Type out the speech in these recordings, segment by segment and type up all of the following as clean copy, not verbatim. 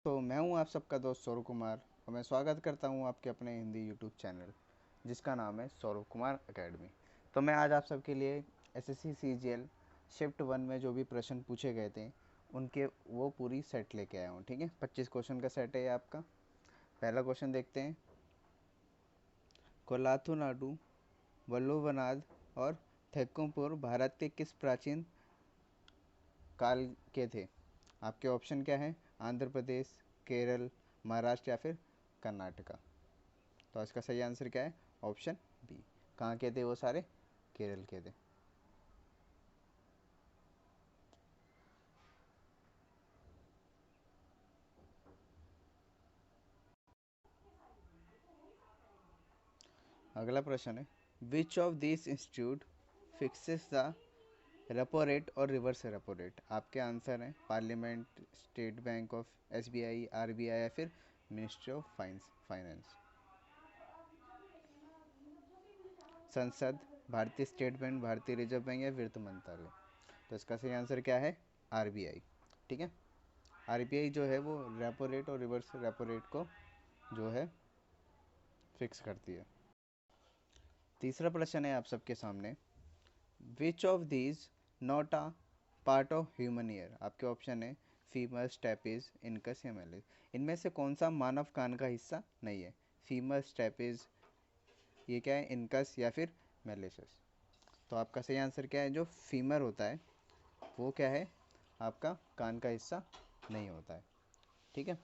तो मैं हूं आप सबका दोस्त सौरभ कुमार और मैं स्वागत करता हूं आपके अपने हिंदी यूट्यूब चैनल जिसका नाम है सौरभ कुमार एकेडमी। तो मैं आज आप सबके लिए एसएससी सीजीएल शिफ्ट 1 में जो भी प्रश्न पूछे गए थे उनके वो पूरी सेट लेके आया हूं। ठीक है, 25 क्वेश्चन का सेट है ये आपका। पहला क्वेश्चन देखते हैं। कोलाथू नाडु, वल्लुवनाद और थेक्कुमपुर भारत के किस प्राचीन काल के थे? आपके ऑप्शन क्या है? आंध्र प्रदेश, केरल, महाराष्ट्र या फिर कर्नाटका। तो इसका सही आंसर क्या है? Option B. कहाँ के थे वो सारे? केरल के थे। अगला प्रश्न है, विच of this institute fixes the repo rate और रिवर्स रेपो रेट? आपके आंसर हैं parliament, state bank of, SBI, RBI या फिर मिनिस्ट्री ऑफ फाइनेंस। संसद, भारतीय स्टेट बैंक, भारतीय रिजर्व बैंक या वित्त मंत्रालय। तो इसका सही आंसर क्या है? आरबीआई। ठीक है, आरबीआई जो है वो रेपो रेट और रिवर्स रेपो रेट को जो है फिक्स करती है। तीसरा प्रश्न है आप सबके सामने, विच of these not a part of human ear? आपके ऑप्शन है फीमर, स्टेपिज, इनकस या मेलिस। इनमें से कौन सा मानव कान का हिस्सा नहीं है? फीमर, स्टेपिज, ये क्या है, इनकस या फिर मेलिसस। तो आपका सही आंसर क्या है? जो फीमर होता है वो क्या है, आपका कान का हिस्सा नहीं होता है। ठीक है,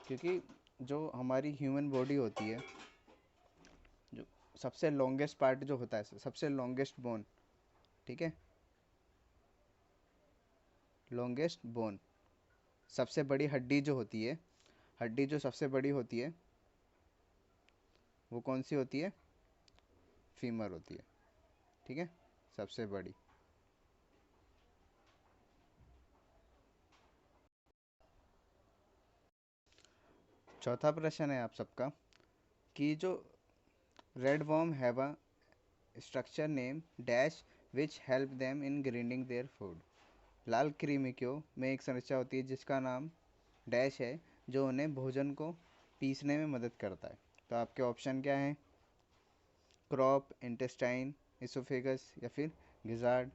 क्योंकि जो हमारी ह्यूमन बॉडी होती है, जो सबसे लॉन्गेस्ट पार्ट जो होता है, सबसे लॉन्गेस्ट बोन, ठीक है, लॉन्गेस्ट बोन, सबसे बड़ी हड्डी जो होती है, हड्डी जो सबसे बड़ी होती है वो कौन सी होती है? फीमर होती है। ठीक है, सबसे बड़ी। चौथा प्रश्न है आप सबका कि जो red worm have a structure name dash which help them in grinding their food. लाल कृमियों में एक संरचना होती है जिसका नाम डैश है, जो उन्हें भोजन को पीसने में मदद करता है। तो आपके ऑप्शन क्या हैं? क्रॉप, इंटेस्टाइन, इसोफेगस या फिर गिजार्ड।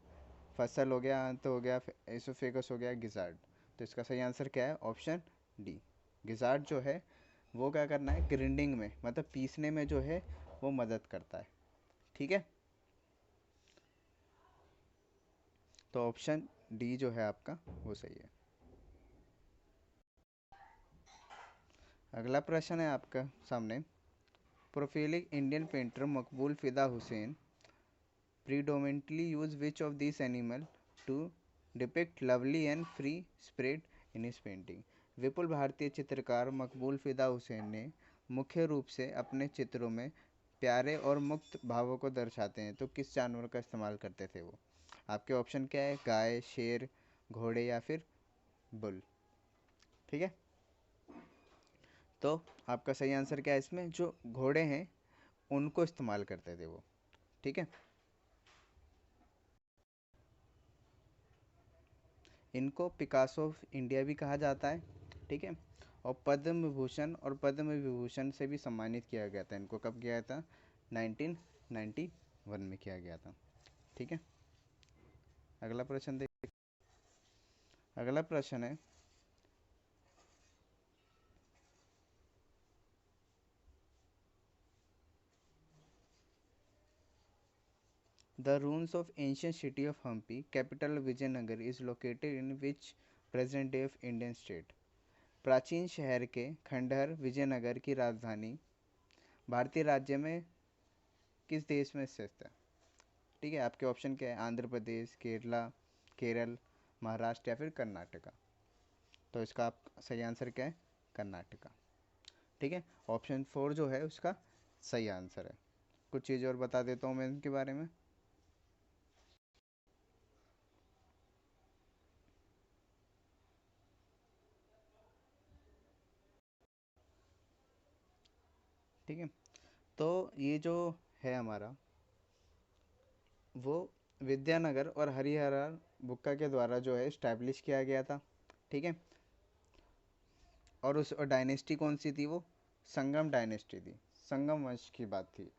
फसल हो गया, अंत हो गया, इसोफेगस हो गया, गिजार्ड। तो इसका सही आंसर क्या है? Option D. गिजार्ड जो है वो क्या करना है, ग्राइंडिंग में मतलब पीसने में जो है वो मदद करता है। ठीक है, तो ऑप्शन डी जो है आपका वो सही है। अगला प्रश्न है आपका सामने, प्रोफिलिक इंडियन पेंटर मकबूल फिदा Hussain predominantly use which of these animal to depict lovely and free spirit in his painting? विपुल भारतीय चित्रकार मकबूल फिदा हुसैन ने मुख्य रूप से अपने चित्रों में प्यारे और मुक्त भावों को दर्शाते हैं, तो किस जानवर का इस्तेमाल करते थे वो? आपके ऑप्शन क्या है? गाय, शेर, घोड़े या फिर बुल। ठीक है, तो आपका सही आंसर क्या है? इसमें जो घोड़े हैं उनको इस्तेमाल करते थे वो। ठीक है, इनको पिकासो ऑफ इंडिया भी कहा जाता है। ठीक है, और पद्म विभूषण और पद्म विभूषण से भी सम्मानित किया गया था। इनको कब किया था? 1991 में किया गया था। ठीक है, अगला प्रश्न देख। अगला प्रश्न है, the ruins of ancient city of Hampi capital Vijayanagar is located in which present day of Indian state? प्राचीन शहर के खंडहर विजयनगर की राजधानी भारतीय राज्य में किस देश में स्थित है? ठीक है, आपके ऑप्शन क्या है? आंध्र प्रदेश, केरला, केरल, महाराष्ट्र या फिर कर्नाटका। तो इसका आप सही आंसर क्या है? कर्नाटका। ठीक है, ऑप्शन फोर जो है उसका सही आंसर है। कुछ चीज़ें और बता देता हूँ मैं इनके बारे में। ठीक है, तो ये जो है हमारा वो विद्यानगर और हरिहर बुक्का के द्वारा जो है स्टैब्लिश किया गया था। ठीक है, और उस डायनेस्टी कौन सी थी? वो संगम डायनेस्टी थी, संगम वंश की बात थी।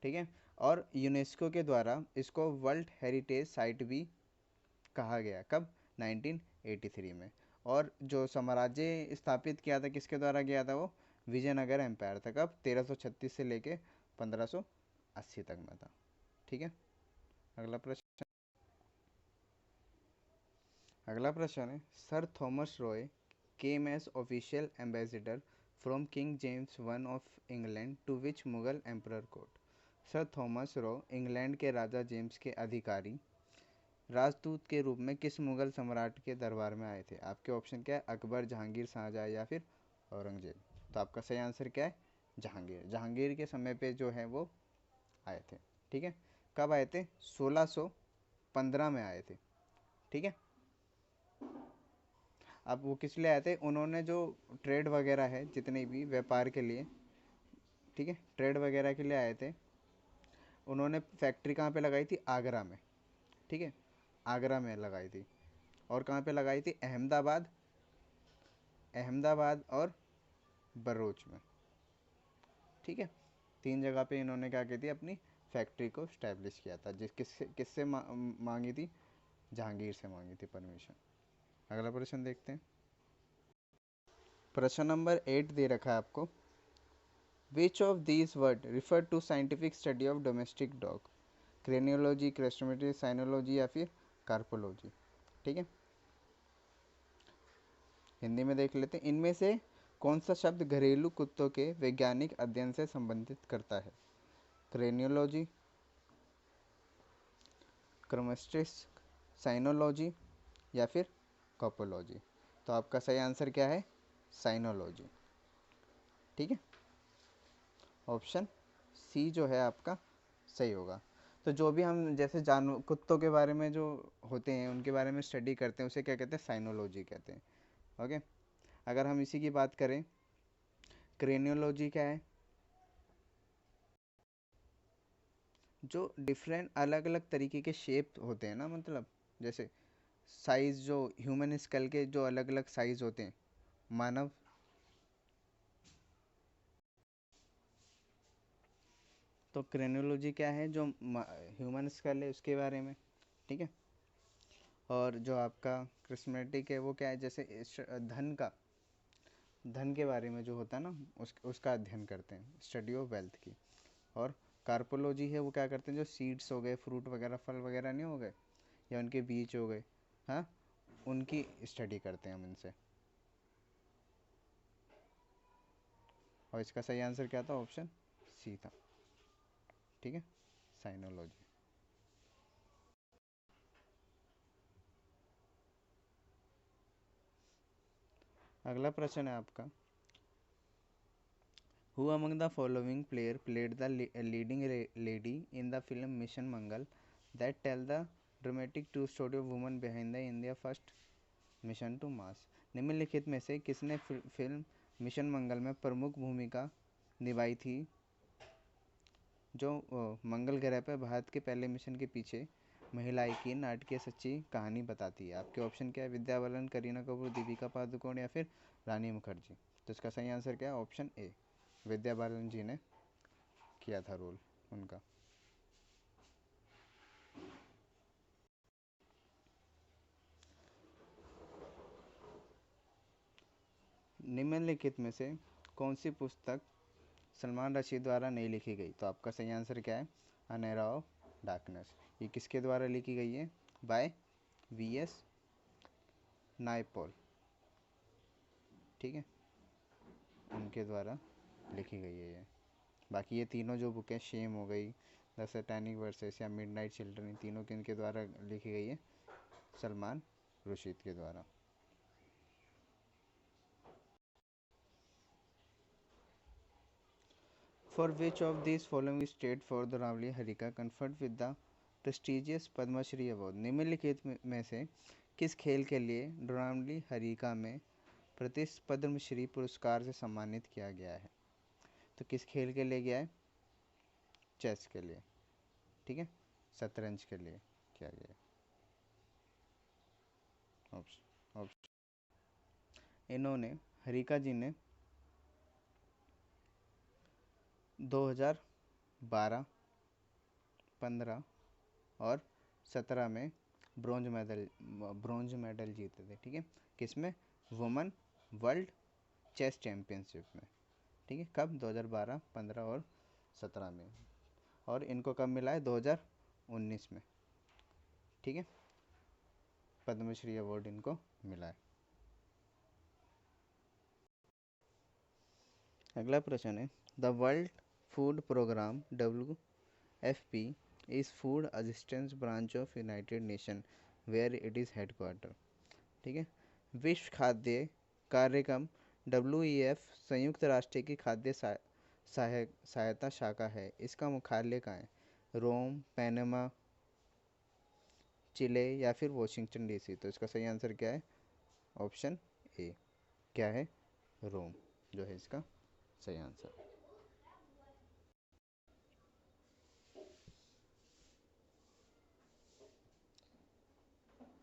ठीक है, और यूनेस्को के द्वारा इसको वर्ल्ड हेरिटेज साइट भी कहा गया। कब? 1983 में। और जो साम्राज्य स्थापित किया था किसके द्वारा किया था? वो विजयनगर एम्पायर था। कब? 1336 से लेके 1580 तक में था। ठीक है, अगला प्रश्न। अगला प्रश्न है, sir Thomas Roy came as official ambassador from King James one of England to which Mughal emperor court. Sir Thomas Roe England के राजा जेम्स के अधिकारी राजदूत के रूप में किस मुगल सम्राट के दरबार में आए थे? आपके ऑप्शन क्या है? अकबर, जहांगीर, शाहजहाँ या फिर औरंगजेब। तो आपका सही आंसर क्या है? जहांगीर। जहांगीर के समय पे जो है वो आए थे। ठीक है, कब आए थे? 1615 में आए थे। ठीक है, अब वो किस लिए आए थे? उन्होंने जो ट्रेड वगैरह है, जितने भी व्यापार के लिए, ठीक है, ट्रेड वगैरह के लिए आए थे। उन्होंने फैक्ट्री कहाँ पे लगाई थी? आगरा में। ठीक है, आगरा में लगाई थी। और कहाँ पे लगाई थी? अहमदाबाद, अहमदाबाद और बरूच में। ठीक है, तीन जगह पे इन्होंने क्या की थी? अपनी फैक्ट्री को स्टैब्लिश किया था। किससे मांगी थी? जहांगीर से मांगी थी परमिशन। अगला प्रश्न देखते हैं। प्रश्न नंबर 8 दे रखा है आपको, which of these word refer to scientific study of domestic dog? Craniology, crestometry, cynology या फिर कार्पोलॉजी। ठीक है, हिंदी में देख लेते हैं। इनमें से कौन सा शब्द घरेलू कुत्तों के वैज्ञानिक अध्ययन से संबंधित करता है? क्रेनियोलॉजी, क्रोमेस्ट्रिस, साइनोलॉजी या फिर कॉपोलॉजी। तो आपका सही आंसर क्या है? साइनोलॉजी। ठीक है, ऑप्शन सी जो है आपका सही होगा। तो जो भी हम जैसे जानवर कुत्तों के बारे में जो होते हैं उनके बारे में स्टडी करते हैं उसे क्या कहते हैं? साइनोलॉजी कहते हैं। ओके, अगर हम इसी की बात करें, क्रेनियोलॉजी क्या है? जो डिफरेंट अलग अलग तरीके के शेप होते हैं ना, मतलब जैसे साइज, जो ह्यूमन स्कल के जो अलग अलग साइज होते हैं, मानव, तो क्रेनियोलॉजी क्या है? जो ह्यूमन स्कल है उसके बारे में। ठीक है, और जो आपका क्रिस्मेटिक है वो क्या है? जैसे धन का, धन के बारे में जो होता है ना, उसका अध्ययन करते हैं, स्टडी ऑफ वेल्थ की। और कार्पोलॉजी है वो क्या करते हैं? जो सीड्स हो गए, फ्रूट वगैरह, फल वगैरह नहीं हो गए, या उनके बीज हो गए, हाँ, उनकी स्टडी करते हैं हम इनसे। और इसका सही आंसर क्या था? ऑप्शन सी था। ठीक है, साइनोलॉजी। अगला प्रश्न है आपका, who among the following player played the leading lady in the film Mission Mangal that tell the dramatic true story of woman behind the India first mission to Mars? निम्नलिखित में से किसने फिल्म मिशन मंगल में प्रमुख भूमिका निभाई थी, जो मंगल ग्रह पर भारत के पहले मिशन के पीछे महिलाई की नाटकीय सच्ची कहानी बताती है? आपके ऑप्शन क्या है? विद्या बालन, करीना कपूर, दीपिका पादुकोण या फिर रानी मुखर्जी। तो इसका सही आंसर क्या है? ऑप्शन ए, विद्या बालन जी ने किया था रोल उनका। निम्नलिखित में से कौन सी पुस्तक सलमान रशीद द्वारा नहीं लिखी गई? तो आपका सही आंसर क्या है? An era of darkness. ये किसके द्वारा लिखी गई है? By V S Naipaul. ठीक है, उनके द्वारा लिखी गई है ये। बाकी ये तीनों जो बुकें, शेम हो गई, द सैटेनिक वर्सेस या मिडनाइट चिल्ड्रन, तीनों किनके द्वारा लिखी गई है? सलमान रुशीद के द्वारा। For which of this following state for Dronavalli Harika conferred with the prestigious Padmashri award? निम्नलिखित में से किस खेल के लिए द्रोणावली हरिका में प्रतिष्ठित पद्मश्री पुरस्कार से सम्मानित किया गया है? तो किस खेल के लिए गया है? चेस के लिए। ठीक है, शतरंज के लिए। किया गया? ऑप्शन ऑप्शन इन्होंने, हरिका जी ने 2012, 15 और 17 में ब्रॉन्ज मेडल जीते थे, ठीक है। किसमें? वुमेन वर्ल्ड चेस चैम्पियनशिप में, ठीक है। कब? 2012, 15 और 17 में। और इनको कब मिला है? 2019 में, ठीक है। पद्मश्री अवार्ड इनको मिला है। अगला प्रश्न है, the world food programme WFP is food assistance branch of United Nation where it is headquarter, ठीक है। विश्व खाद्य कार्यक्रम WEF संयुक्त राष्ट्र की खाद्य सहायता शाखा है। इसका मुख्यालय कहाँ है? रोम, पैनामा, चिले या फिर वॉशिंगटन DC? तो इसका सही आंसर क्या है? Option A. क्या है? रोम जो है इसका सही आंसर।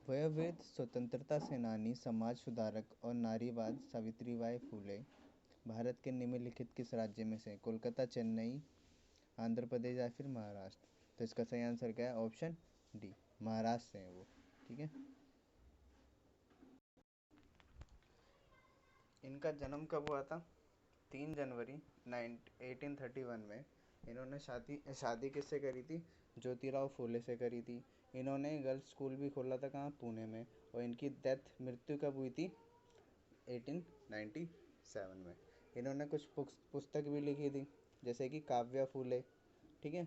वयोवृद्ध स्वतंत्रता सेनानी, समाज सुधारक और नारीवाद सावित्रीबाई फुले भारत के निम्नलिखित किस राज्य में से? कोलकाता, चेन्नई, आंध्र प्रदेश या फिर महाराष्ट्र? तो इसका सही आंसर क्या है? ऑप्शन डी, महाराष्ट्र से है वो, ठीक है। इनका जन्म कब हुआ था? 3 जनवरी 1831 में। इन्होंने शादी शादी किससे करी थी? ज्योतिराव फूले से करी थी। इन्होंने गर्ल्स स्कूल भी खोला था, कहाँ? पुणे में। और इनकी मृत्यु कब हुई थी? 1897 में। इन्होंने कुछ पुस्तक भी लिखी थी, जैसे कि काव्या फूले, ठीक है,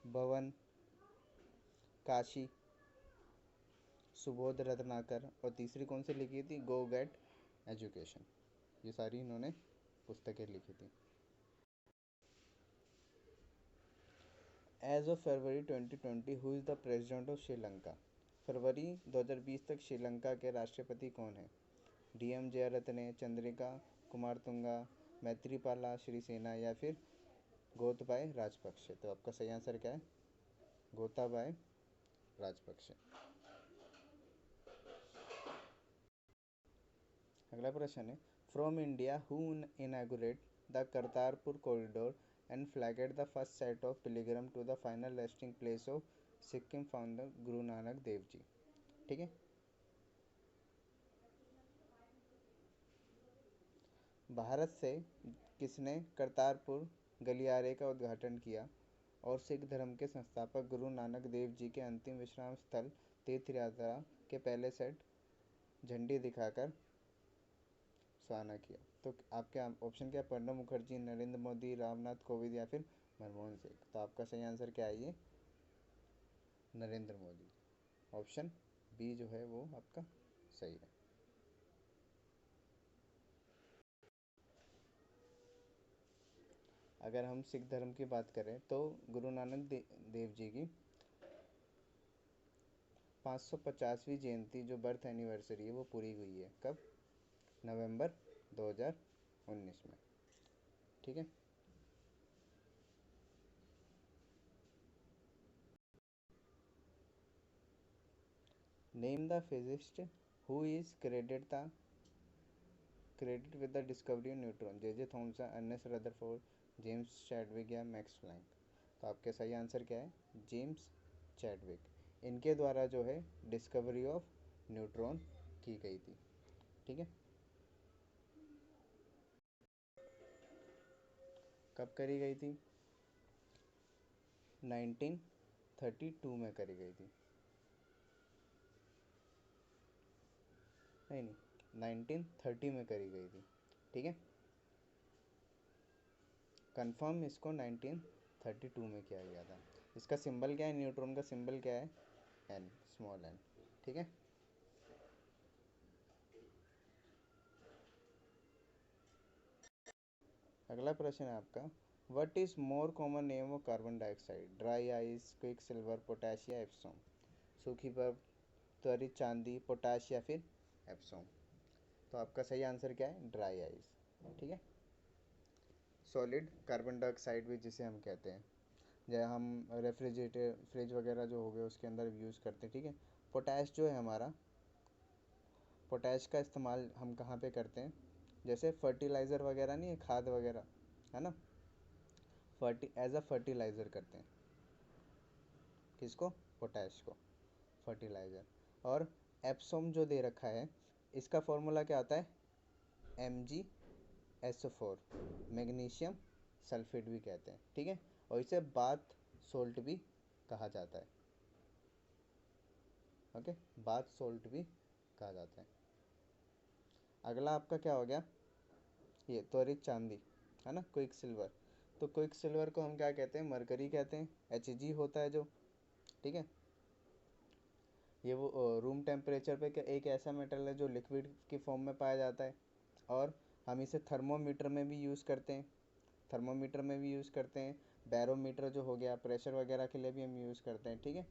भवन, काशी, सुबोध रत्नाकर, और तीसरी कौन सी लिखी थी? Go get education. ये सारी इन्होंने पुस्तकें लिखी थी। As of February 2020 who is the president of Sri Lanka? फरवरी 2020 तक श्रीलंका के राष्ट्रपति कौन है? DM जयरत्ने, चंद्रिका कुमारतुंगा, मैत्रीपाला श्रीसेना या फिर गोतबाय राजपक्षे? तो आपका सही आंसर क्या है? गोताबाय राजपक्षे। अगला प्रश्न है, from India who inaugurate the Kartarpur corridor and flagged the first set of pilgrim to the final resting place of Sikkim founder Guru Nanak Dev ji, ठीक है। भारत से किसने करतारपुर गलियारे का उद्घाटन किया और सिख धर्म के संस्थापक गुरु नानक देव जी के अंतिम विश्राम स्थल तीर्थ यात्रा के पहले सेट झंडी दिखाकर रवाना किया? तो आपके ऑप्शन क्या? प्रणब मुखर्जी, नरेंद्र मोदी, रामनाथ कोविंद या फिर मनमोहन सिंह? तो आपका सही आंसर क्या है? ये नरेंद्र मोदी। ऑप्शन बी जो है वो आपका सही है। अगर हम सिख धर्म की बात करें तो गुरु नानक देव जी की 550वीं जयंती जो बर्थ एनिवर्सरी है वो पूरी हुई है। कब? नवंबर 2019 में, ठीक है। Name the physicist who is credit with the discovery of neutron? J Thomson, Ernest Rutherford, James Chadwick या मैक्स प्लैंक? तो आपके सही आंसर क्या है? James Chadwick. इनके द्वारा जो है डिस्कवरी ऑफ न्यूट्रॉन की गई थी, ठीक है। कब करी गई थी? 1932 में करी गई थी। नहीं नहीं, 1930 में करी गई थी, ठीक है। कंफर्म इसको 1932 में किया गया था। इसका सिंबल क्या है? न्यूट्रॉन का सिंबल क्या है? एन, स्मॉल एन, ठीक है। अगला प्रश्न है आपका, what is more common name of carbon dioxide? Dry ice, quick silver, potash या एप्सोम? सूखी बर्फ, त्वरित चांदी, पोटाश या फिर एप्सोम? तो आपका सही आंसर क्या है? ड्राई आइस, ठीक है। सॉलिड कार्बन डाइऑक्साइड भी जिसे हम कहते हैं। जैसे हम रेफ्रिजरेटर फ्रिज वगैरह जो हो गए उसके अंदर यूज़ करते हैं, ठीक है। पोटैश जो है हमारा, पोटैश का इस्तेमाल हम कहाँ पे करते हैं, जैसे फर्टिलाइज़र वगैरह नहीं है, खाद वगैरह, है ना, एज अ फर्टिलाइज़र करते हैं। किसको? पोटैश को फर्टिलाइज़र। और एप्सोम जो दे रखा है, इसका फॉर्मूला क्या आता है, MgSO4, मैग्नीशियम सल्फेट भी कहते हैं, ठीक है। और इसे बाथ सोल्ट भी कहा जाता है, ओके, बाथ सोल्ट भी कहा जाता है। अगला आपका क्या हो गया, ये त्वरित चांदी, है ना, क्विक सिल्वर। तो क्विक सिल्वर को हम क्या कहते हैं, मरकरी कहते हैं, Hg होता है जो, ठीक है। ये वो रूम टेम्परेचर पे एक ऐसा मेटल है जो लिक्विड की फॉर्म में पाया जाता है, और हम इसे थर्मोमीटर में भी यूज़ करते हैं, थर्मोमीटर में भी यूज़ करते हैं, बैरोमीटर जो हो गया प्रेशर वगैरह के लिए भी हम यूज़ करते हैं, ठीक है।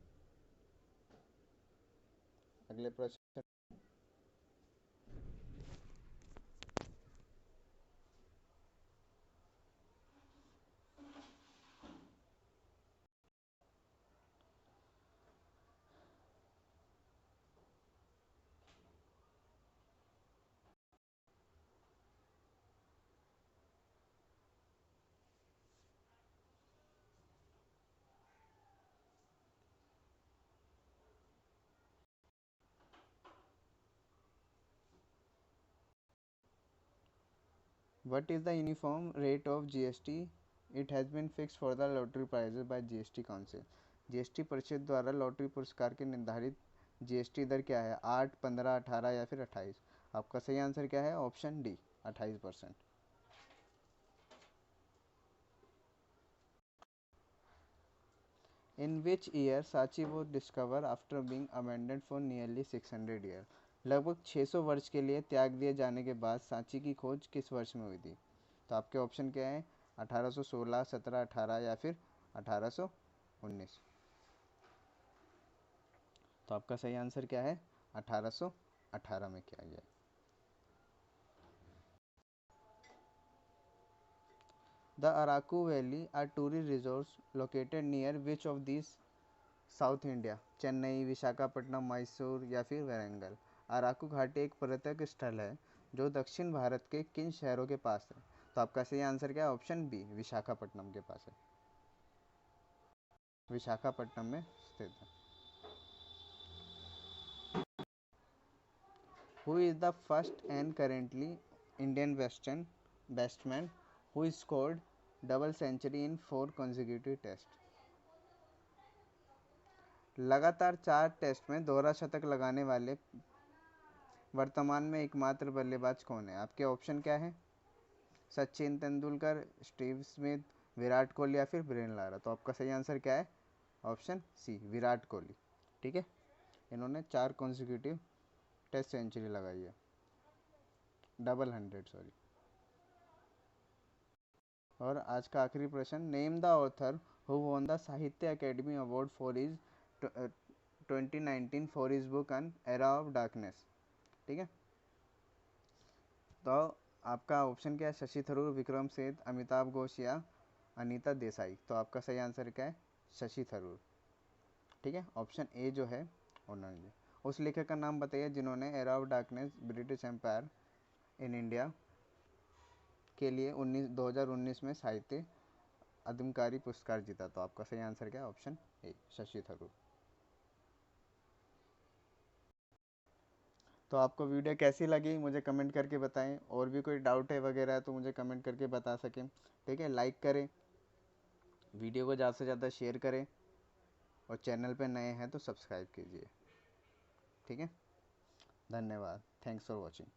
अगले प्रश्न। What is the uniform rate of GST? It has been fixed for the lottery prizes by GST Council. GST परिषद द्वारा लॉटरी पुरस्कार के निर्धारित GST दर क्या है, 8, 15, 18 या फिर 28? आपका सही आंसर क्या है, option D, 28%। In which year Sachi was discovered after being abandoned for nearly 600 years? लगभग 600 वर्ष के लिए त्याग दिए जाने के बाद सांची की खोज किस वर्ष में हुई थी? तो आपके ऑप्शन क्या है, 1816, 17, 18 या फिर 1819? तो आपका सही आंसर क्या है, 1818 में किया गया। The Araku Valley are tourist resorts located near which of these south India? Chennai, Visakhapatnam, Mysore या फिर वारंगल? अराकू घाटी एक पर्यटक स्थल है जो दक्षिण भारत के किन शहरों के पास है? तो आपका सही आंसर क्या है, ऑप्शन बी, विशाखापट्टनम के पास है, विशाखापट्टनम में स्थित है। Who is the first and currently Indian western batsman who scored double century in 4 consecutive test? लगातार 4 टेस्ट में दोहरा शतक लगाने वाले वर्तमान में एकमात्र बल्लेबाज कौन है? आपके ऑप्शन क्या है, सचिन तेंदुलकर, स्टीव स्मिथ, विराट कोहली या फिर ब्रेन लारा? तो आपका सही आंसर क्या है, ऑप्शन सी, विराट कोहली, ठीक है। इन्होंने 4 कॉन्जिक्यूटिव टेस्ट सेंचुरी लगाई है, डबल 100, सॉरी। और आज का आखिरी प्रश्न, name the author who won the Sahitya Akademi award for his 2019 for his book an era of darkness, ठीक है। तो आपका ऑप्शन क्या है, शशि थरूर, विक्रम सेठ, अमिताभ घोष या अनीता देसाई? तो आपका सही आंसर क्या है, शशि थरूर, ठीक है। ऑप्शन ए जो है उन्होंने। उस लेखक का नाम बताइए जिन्होंने era of darkness British empire in India के लिए 2019 में साहित्य अदमकारी पुरस्कार जीता? तो आपका सही आंसर क्या है, ऑप्शन ए, शशि थरूर। तो आपको वीडियो कैसी लगी मुझे कमेंट करके बताएं, और भी कोई डाउट है वगैरह है तो मुझे कमेंट करके बता सकें, ठीक है। लाइक करें, वीडियो को ज़्यादा से ज़्यादा शेयर करें, और चैनल पे नए हैं तो सब्सक्राइब कीजिए, ठीक है। धन्यवाद, थैंक्स फॉर वॉचिंग।